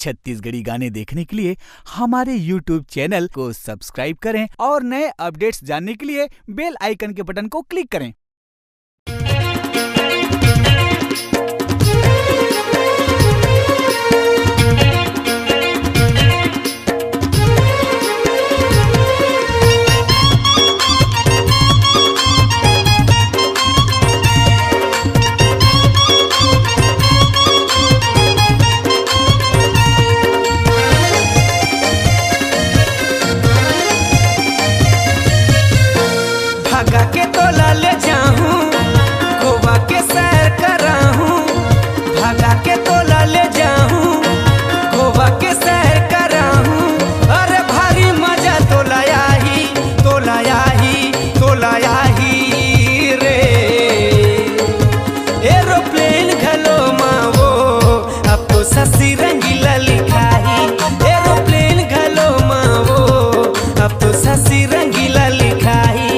छत्तीसगढ़ी गाने देखने के लिए हमारे YouTube चैनल को सब्सक्राइब करें और नए अपडेट्स जानने के लिए बेल आइकन के बटन को क्लिक करें। भागा के तोला ले जाऊं, गोवा के सैर कराऊं। भागा के तोला ले जाऊं, गोवा के सैर कराऊं। अरे भारी मजा तोला आही, तोला आही, तोला आही रे। एरोप्लेन घलो मावो, अब तो ससी रंगीला लिखाही। एरोप्लेन घलो मावो, अब तो ससी रंगीला लिखाही।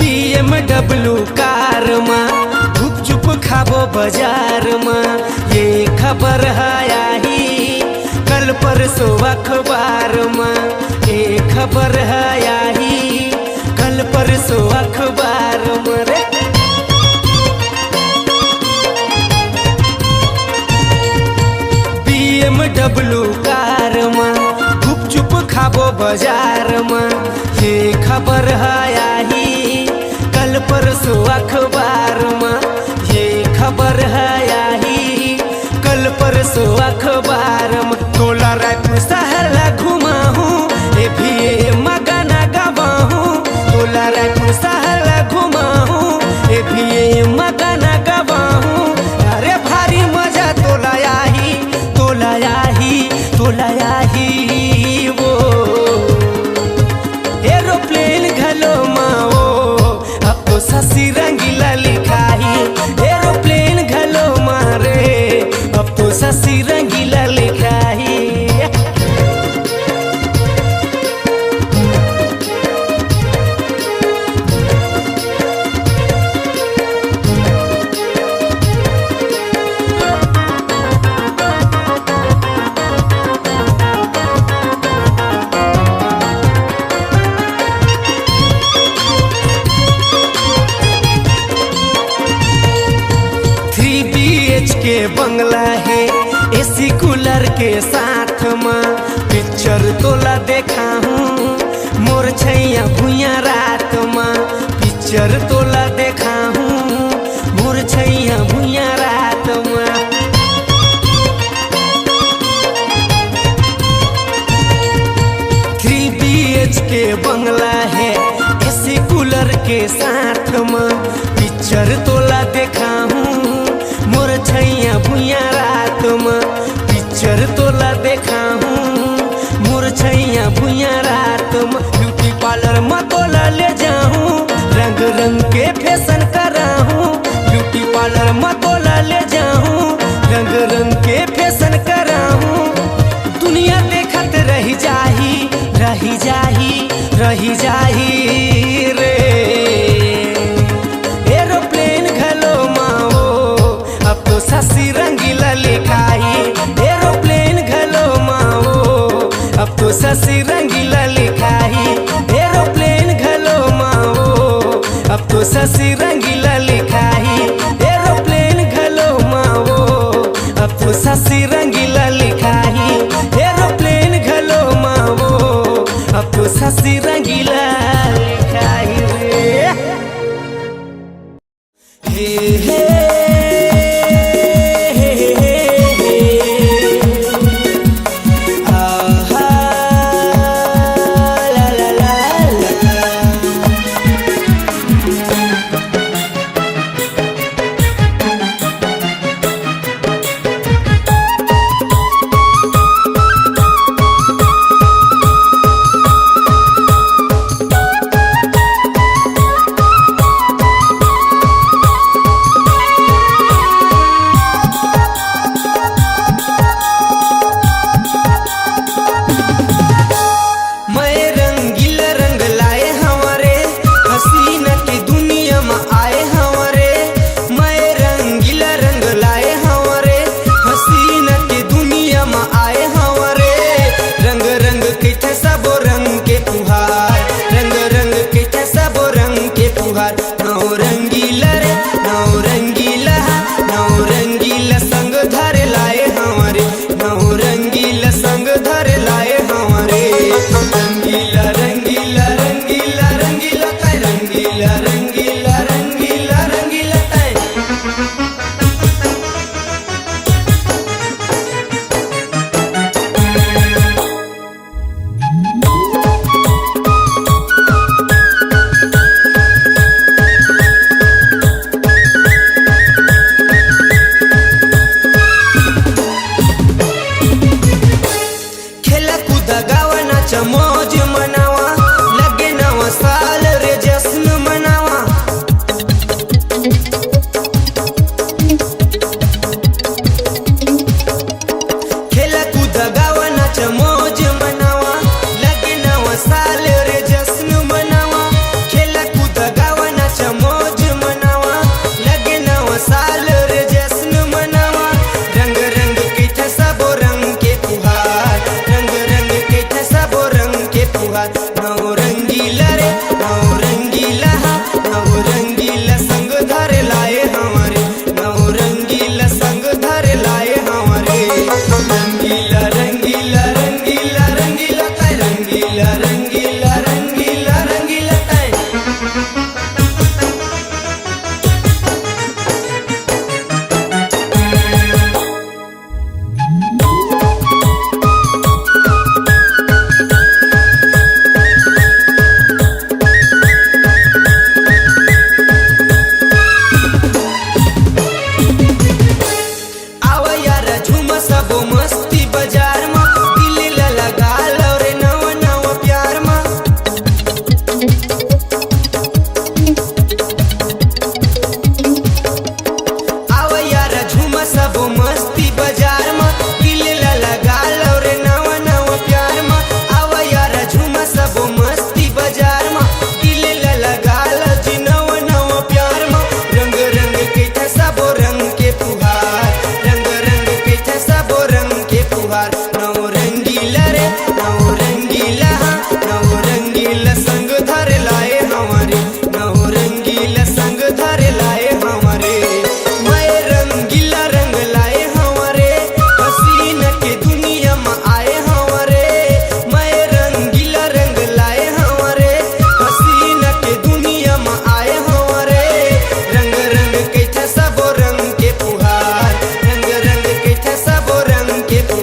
BMW कार में धूप चुप खाबो बाजार में, ये खबर है आई कल परसों अखबार में। ये खबर है आई कल परसों अखबार में रे। BMW कार में धूप चुप खाबो बाजार में, ये खबर है आई कल परसों अखबार में। ये खबर है आई कल परसों अखबार में। तोला रायपुर शहर ला घुमाऊं, ए भी मगाना गवाऊं। तोला रायपुर शहर ला घुमाऊं, ए भी मगाना गवाऊं। अरे भारी मजा तोला आही, तोला आही, तोला आही वो। एरोप्लेन घलो माओ, अब तो ससी रंगीला लिखाही। एरोप्लेन घलो मारे, अब तो ससी रंगीला लिखाही। के बंगला है एसी कूलर के साथ में। पिक्चर तोला देखा हूँ मोर छैया भुइया रात में। पिक्चर तोला देखा हूँ मोर छैया भुइया रात में। 3 BHK बंगला है एसी कूलर के साथ में। पिक्चर तोला देखा हूँ मोर छैया भुइया रात में। पिक्चर तोला देखा हूँ मोर छैया भुइया रात में। ब्यूटी पार्लर में तोला ले जाऊं, रंग रंग के फैशन कराऊं। ब्यूटी पार्लर में तोला ले जाऊं, रंग रंग के फैशन कराऊं। दुनिया देखत रही जाही, रही जाही, रही जाही रे। एरोप्लेन घलो माओ, अब तो ससी रंगीला लिखाही। एरोप्लेन घलो माओ, अब तो ससी रंगीला लिखाही। एरोप्लेन घलो माओ, अब तो ससी रंगीला लिखाही। एरोप्लेन घलो माओ, अब तो ससी रंगीला लिखाही। एरोप्लेन घलो माओ, अब तो ससी रंगीला लिखाही रे। हे हे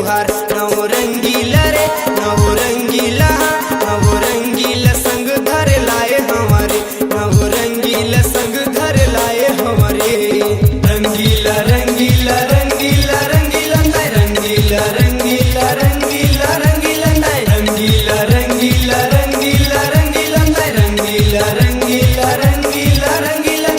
तोहार नव रंगीला रे नव रंगीला नव रंगीला संग धर लाए हमारे नव रंगीला संग धर लाए हमारे रंगीला रंगीला रंगीला रंगीला रंगीला रंगीला रंगीला रंगीला रंगीला रंगीला रंगीला रंगीला रंगीला रंगीला रंगीला रंगीला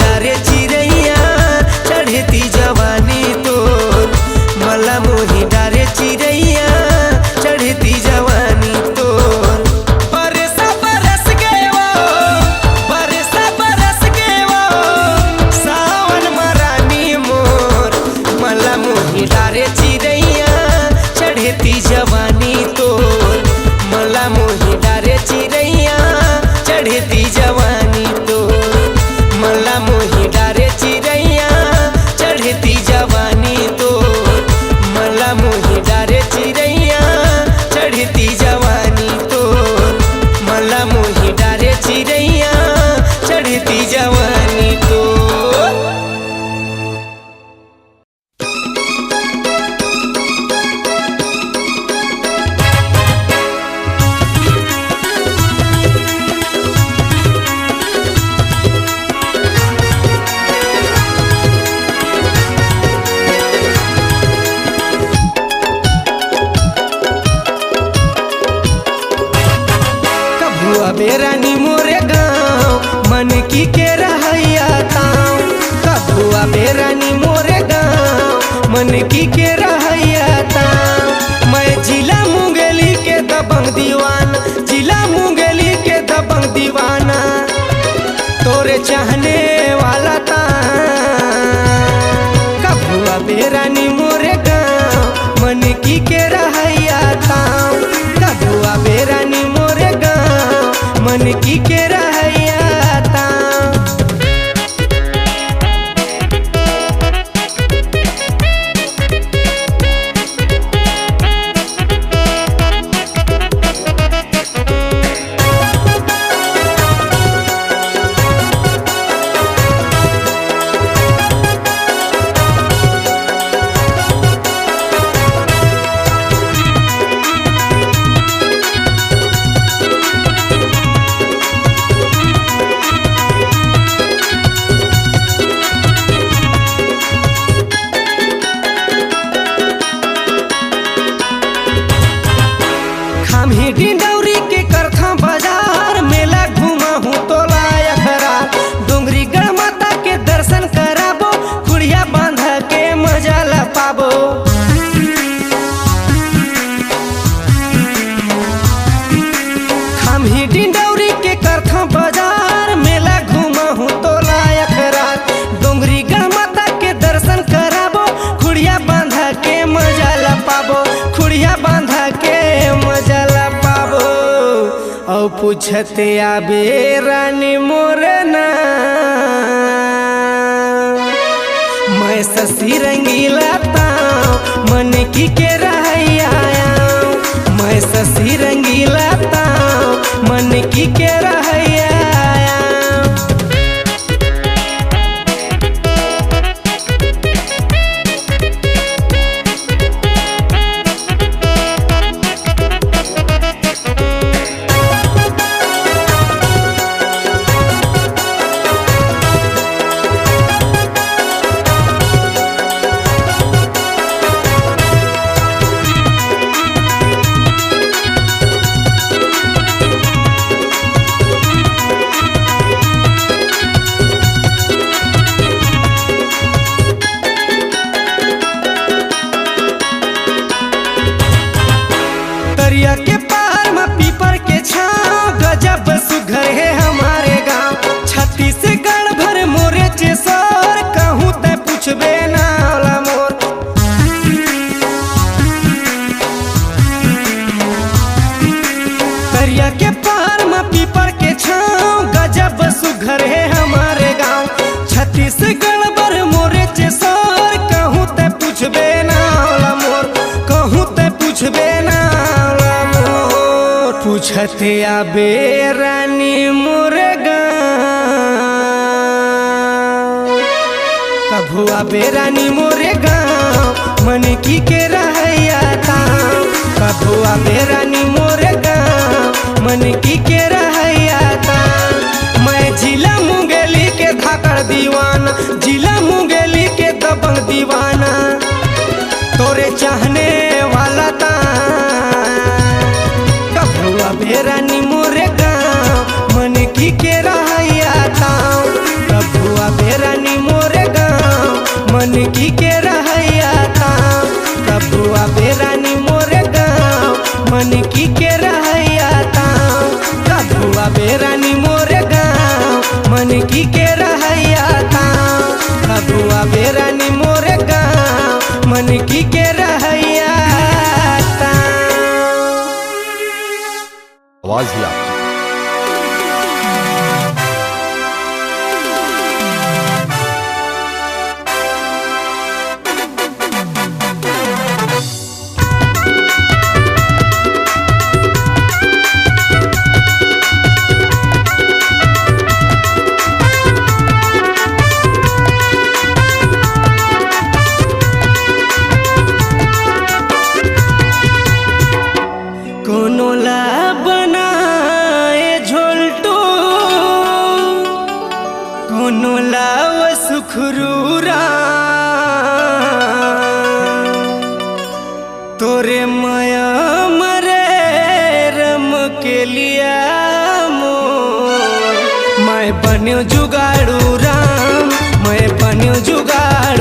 डारे चिड़ैया चढ़ती जवानी तो मला मोही डारे चिड़ैया चढ़ती जवानी तो बरसा बरस गए वो बरसा बरस गए वो सावन मरानी मोर मला मोही डारे चिड़ैया चढ़ती जवानी तो मला मोही डारे चिड़ैया चढ़ती जवानी तो चिड़ैया चढ़ती जवानी तोर मला मोही डारे चिड़ैया चढ़ती जवानी तोर चिड़ैया चढ़ती जवानी तो बेरानी मोरे गाँव मन की के रहैया ताव। मैं जिला मुंगेली के दबंग दीवाना, जिला मुंगेली के दबंग दीवाना, तोरे चाहने वाला ता। कभुआ बेरानी मोरे गाँव मन की के रहैया ताव। कभुआ बेरानी मोरे गाँव मन की के रहैया ताव। हम ही डिंडौरी के करथा बाजार मेला घूमा हूँ तो लायकरा। डोंगरी गढ़ माता के दर्शन कराबो, कुड़िया बांध के मजा ला पाबो। हम ही डिंडौरी के करथा बाजार मेला घूमा हूँ तो लायकरा। डोंगरी गढ़ माता के दर्शन कराबो, कुड़िया बांध के मजा ला पाबो, कुड़िया बांध के मजा औ पूछते आबे रानी मोरे ना। मैं ससी रंगीला ताऊ मन की के रहैया। मैं ससी रंगीला ताऊ मन की के रहैया। दरिया के पार में पीपर के छाँव गजब सुघर है हमारे गाँव। छत्तीसगढ़ भर मोरे चेसर कहूँ ते पूछबे ना वाला मोर। दरिया के पार में पीपर के छाँव गजब सुघर है हमारे गाँव। छत्तीसगढ़ भर मोरे चेसर कहूँ ते पूछबे ना वाला मोर, कहूँ ते पूछबे ना। पूछते आबे रानी मोरे गाँव, कभुआ बेरानी मोरे गाँव मन की के रहैया ताव। कभुआ बेरानी मोरे गाँव मन की के रहैया ताव। मैं जिला मुंगेली के धाकड़ दीवाना, जिला मुंगेली के दबंग दीवाना, तोरे चाहने वाला ता। कभुआ बेरानी मोरे गाँव मन की के रहैया ताव। कभुआ बेरानी मोरे गाँव मन की के रहैया ताव। कभुआ बेरानी मोरे गाँव मन की के रहैया ताव। कभुआ बेरानी मोरे गाँव मन की के रहैया ताव। कभुआ बेरानी मोरे गाँव मन की के रहैया ताव। आवाज भी आपकी। कोनो ला बनाए झोलटो, कोनो लाव सुखरूरा, तोरे माया मरे रम के लिया मोर। मैं बन्यो जुगाड़ू राम, मैं बन्यो जुगाड़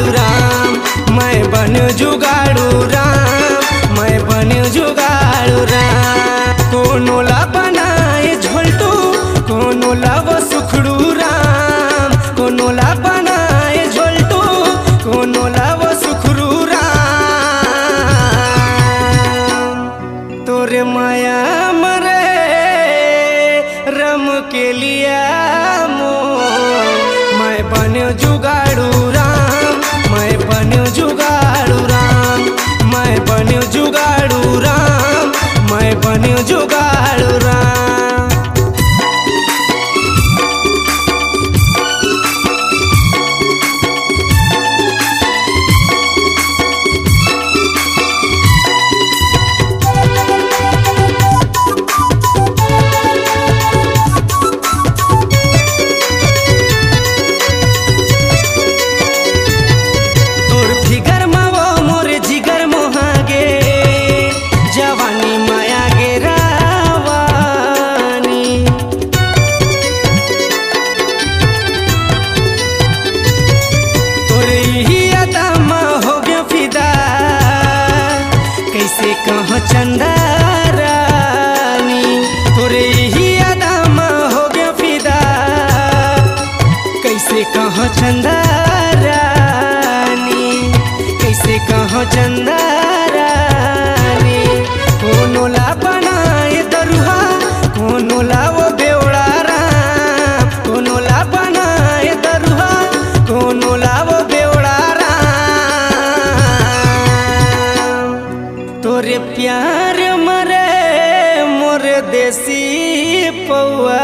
जुगाड़ू राम, मैं बन्यो जुगाड़ू राम, मैं बन्यो जुगाड़ू राम, मैं बन्यो जुगाड़ू राम। कहाँ चंदा रानी तोरे ही अदा में हो गया फिदा, कैसे कहाँ चंदा रानी, कैसे कहाँ चंदा रानी। कोनो ला बनाए दरुहा, कोनो ला वो बेवड़ा राम, कोनो ला बनाए दरुहा, कोनो ला वो बेवड़ा तोरे प्यार मरे मोर देसी पौआ।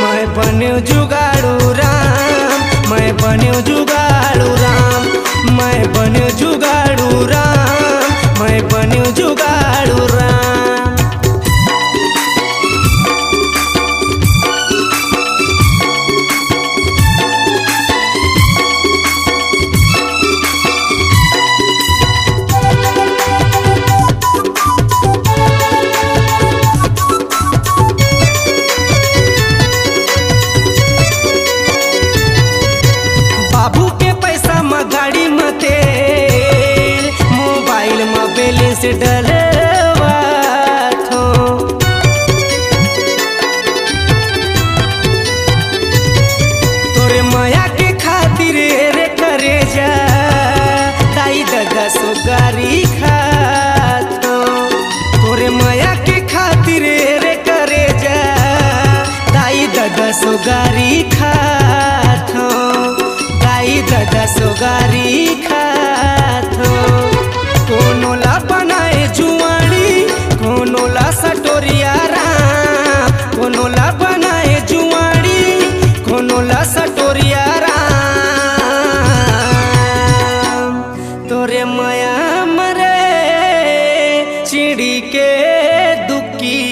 मैं बन्यो जुगाड़ू राम, मैं बन्यो जुगाड़ू राम, मैं बन्यो जुगाड़ू राम, मैं बन्यो जुगाड़ू राम। बाबू के पैसा में गाड़ी में तेल, मोबाइल में बैलेंस डलवात हो। तोरे माया के खातिर रे करे जा दाई दादा सो गाड़ी खात हो। तोरे माया के खातिर रे करे जा दाई दादा सो गाड़ी खात हो, दादा सोगारी खातो। कोनो ला बनाए जुआड़ी, कोनो ला सटोरिया राम, कोनो ला बनाए जुआड़ी, कोनो ला सटोरिया राम। तोरे माया मरे चिड़ी के दुखी,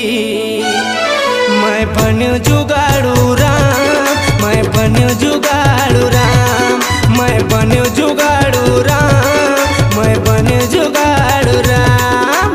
मैं बन्यो जुगाड़ू राम, मैं बन्यो जुगाड़ू राम, मैं बन्यो जुगाड़ू राम, मैं बन्यो जुगाड़ू राम।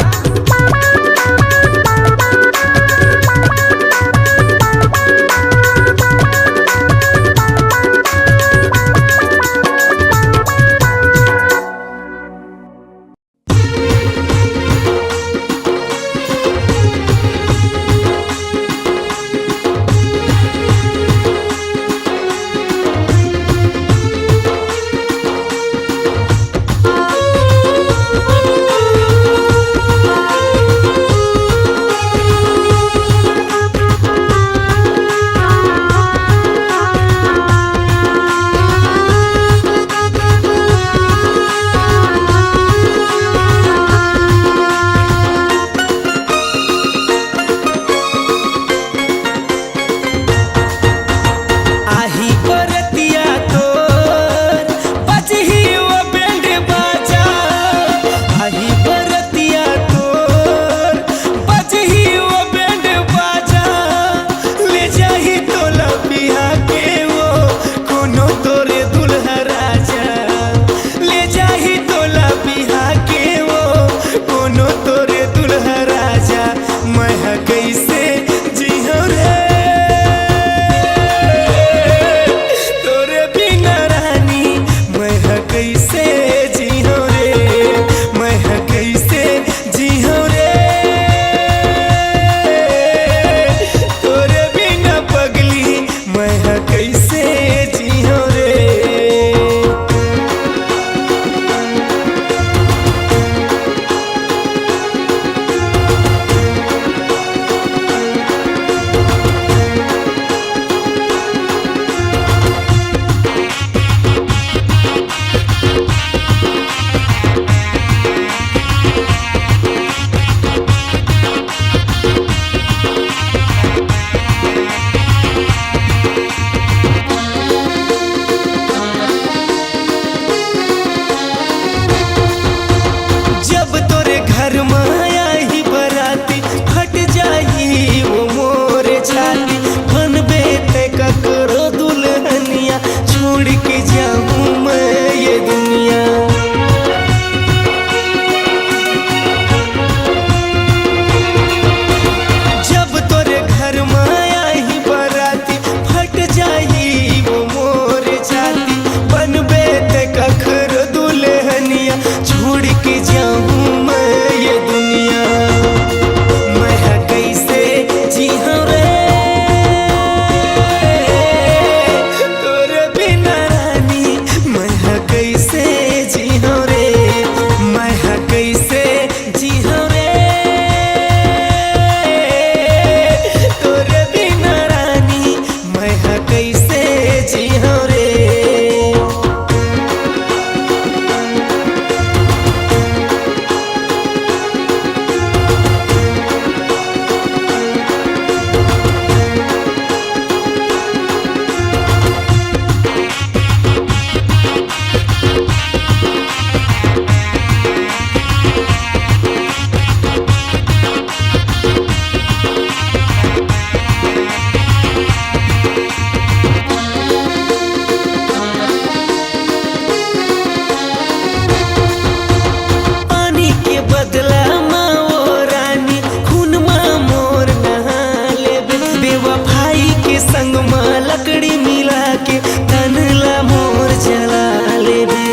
घर माया ही बराती फट जाई वो मोर छाती बनबे ते ककरो दुल्हनिया छोड़ के जाऊं मैं ये दुनिया। जब तोरे घर माया ही बराती फट जाई वो मोर छाती बनबे ते ककरो दुल्हनिया छोड़ के जाऊं मैं ये दुनिया। मैं कैसे जी रे तोरे बिना रानी मैं कैसे जी रे मैं कैसे जी रे तोरे बिना रानी मैं कैसे जी रे। पानी के बदला माँ वो रानी खून माँ मोर नहा लेबे बेवफाई के संग माँ लकड़ी मिला के तनला मोर जला लेबे।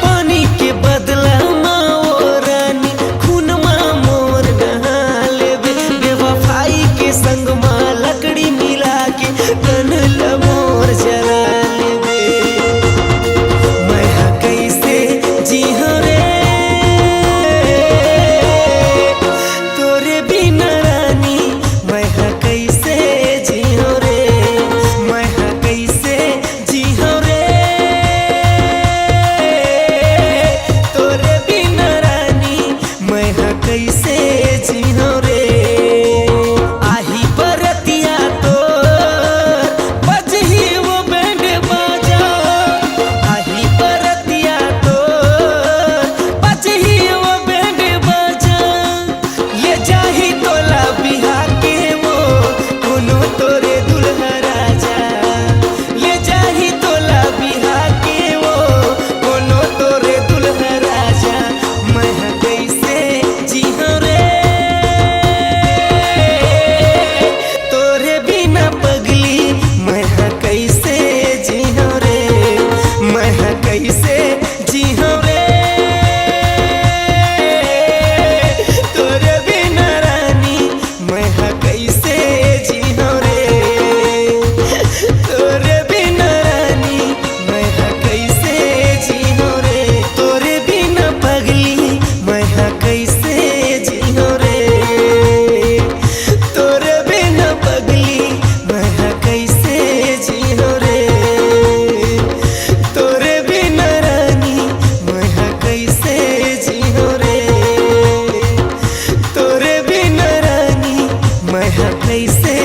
पानी के बदला माँ वो रानी खून माँ मोर नहा लेबे बेवफाई के संग माँ लकड़ी मिला के तनला मोर जला लेबे। मैं कैसे जी रे तोरे बिना रानी मैं कैसे जी रे मैं कैसे जी रे तोरे बिना रानी मैं कैसे जी रे। आही बरतिया तो बजही वो बैंड बाजा आही बरतिया तो बजही वो बैंड बाजा ले जाही तोला बिहा के वो कोनो तोरे दुल्हा राजा ले जाही तोला बिहा के वो कोनो तोरे दुल्हा राजा। मैं कैसे जी रे तोरे बिना पगली मैं कैसे जी रे मैं कैसे जी रे तोरे बिना रानी मैं कैसे जी रे तोरे बिना रानी मैं कैसे जी रे तोरे बिना पगली मैं कैसे जी रे तोरे बिना पगली मैं कैसे जी रे तोरे बिना रानी मैं कैसे जी रे तोरे बिना रानी मैं कैसे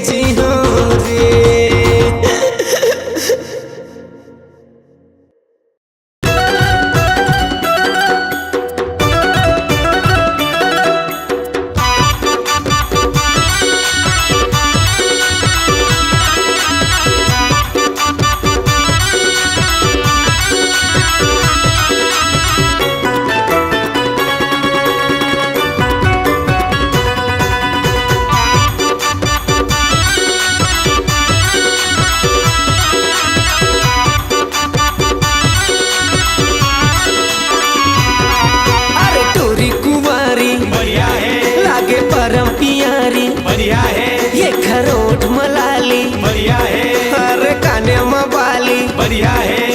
जी रे। अरे टोरी कुंवारी बढ़िया है लागे परम पियारी बढ़िया है ये खरोट मलाली बढ़िया है अरे काने मवाली बढ़िया है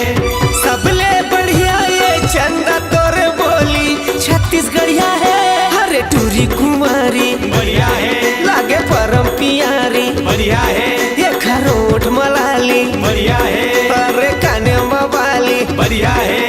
सबले बढ़िया ये चंदा तोरे बोली छत्तीसगढ़िया है। अरे टूरी कुंवारी बढ़िया है लागे परम पियारी बढ़िया है ये खरोट मलाली बढ़िया है अरे काने मवाली बढ़िया है।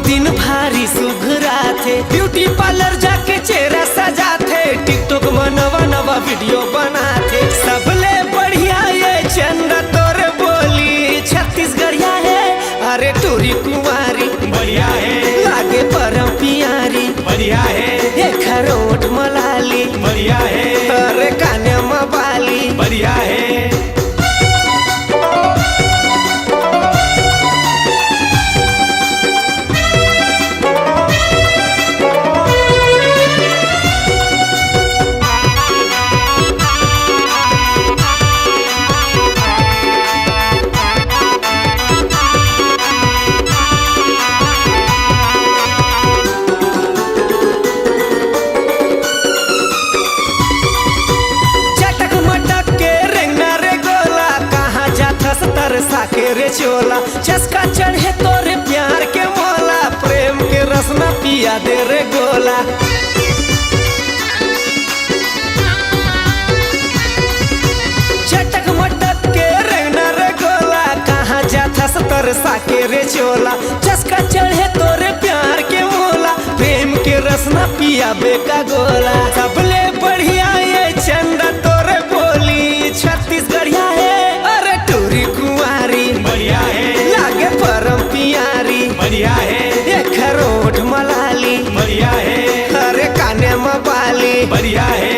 दिन भारी सुघरा थे, ब्यूटी पार्लर जाके चेहरा सजा थे, टिकटॉक में नवा नवा वीडियो बनाते। सबले बढ़िया ये चंदा तोरे बोली छत्तीसगढ़िया है, अरे टोरी कुंवारी बढ़िया है, लागे परम पियारी बढ़िया है, ये खरोट मलाली बढ़िया है, अरे कान्या बाली बढ़िया है। साके रे चोला चस्का चढ़े तोरे प्यार के मोला, प्रेम के रसना पिया दे रे गोला। चटक मटक के रंगना रे गोला, कहाँ जाता सतर साके रे चोला, चस्का चढ़े तोरे प्यार के मोला, प्रेम के रसना पिया बेका गोला। सबले बढ़िया ये चंदा तोरे बोली छत्तीसगढ़िया है, अरे टूरी कुंवारी बढ़िया है, लागे परम पियारी बढ़िया है, ये खरोट मलाली बढ़िया है, अरे कान्या बाली बढ़िया है।